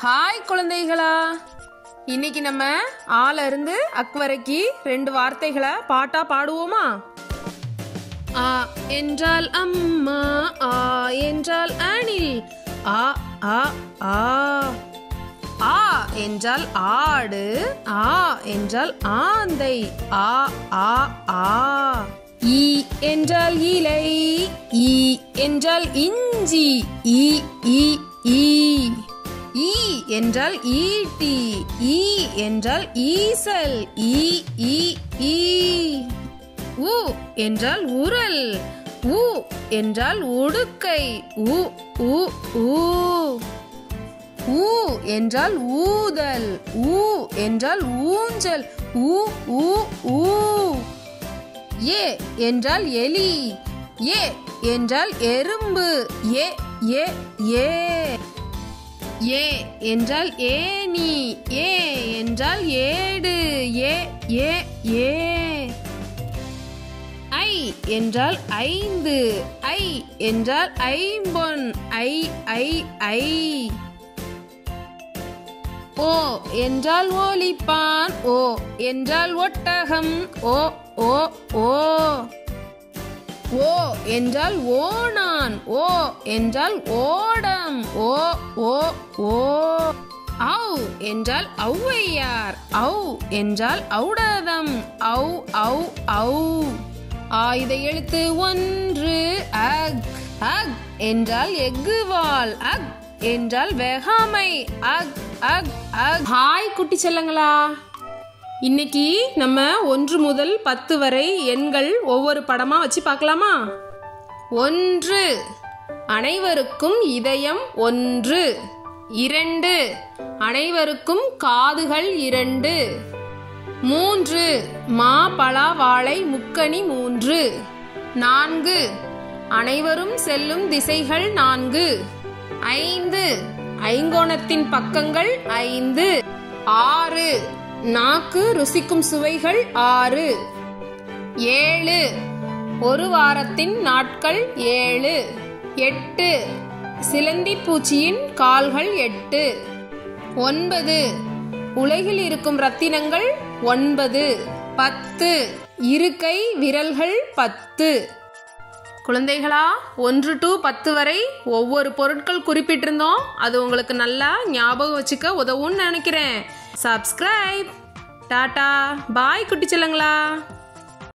Hi குழந்தைகளா, இன்னைக்கு நம்ம ஆல இருந்து அக் வரைக்கும் 2 வார்த்தைகளை பாட்டா பாடுவோமா? ஆ என்றால் அம்மா, ஆ என்றால் அணில், ஆ ஆ ஆ. ஆ என்றால் ஆடு, ஆ என்றால் ஆந்தை, ஆ ஆ ஆ. ஈ என்றால் இலை, ஈ என்றால் இஞ்சி, ஈ ஈ ஈ. ஈ என்றால் ஈட்டி, ஈ என்றால் ஈசல், ஈ ஈ ஈ. உ என்றால் உரல், உ என்றால் உடுக்கை, உ உ ஊ. ஊ என்றால் ஊதல், ஊ என்றால் ஊஞ்சல், ஊ ஊ ஊ. ஏ என்றால் எலி, ஏ என்றால் எறும்பு, ஏ ஏ ஏ. ஏ என்றால் ஏனி, ஏ என்றால் ஏடு, ஏ ஏ ஏ. ஐ என்றால் 5, ஐ என்றால் ஐம்பொன், ஐ ஐ ஐ. ஓ என்றால் ஓலிப்பான், ஓ என்றால் ஒட்டகம், ஓ ஓ ஓ. ஓ என்றால் ஓணான், ஓ என்றால் ஓடம், ஓ ஓ ஓ. ஔ என்றால் ஔவையார், ஔ என்றால் ஔடதம், ஔ ஔ ஔ. ஆயுத எழுத்து 1 அக், அக் என்றால் எக்குவால், அக் என்றால் வெகாமை, அக் அக் அக். ஹாய் குட்டி செல்லங்களா, இன்னைக்கு நம்ம 1 முதல் 10 வரை எண்கள் ஒவ்வொரு படமா வச்சு பார்க்கலாமா? 1 அனைவருக்கும் இதயம் 1. 2 அனைவருக்கும் காதுகள் 2. 3 மா பலா வாழை முக்கணி 3. 4 அனைவரும் செல்லும் திசைகள் 4. 5 ஐங்கோணத்தின் பக்கங்கள் 5. 6 நாக்கு ருசிக்கும் சுவைகள் 6. 7 ஒரு வாரத்தின் நாட்கள் 7. 8 சிலந்தி பூச்சியின் கால்கள் 8. 9 உலகில் இருக்கும் ரத்தினங்கள் 9. 10 இருக்கை விரல்கள் 10. குழந்தைகளா, 1 to 10 வரை ஒவ்வொரு பொருட்கள் குறிப்பிட்டிருந்தோம். அது உங்களுக்கு நல்லா ஞாபகம் வச்சுக்க உதவும்னு நினைக்கிறேன். சப்ஸ்கிரைப். டாடா பாய் குட்டி செல்லங்களா.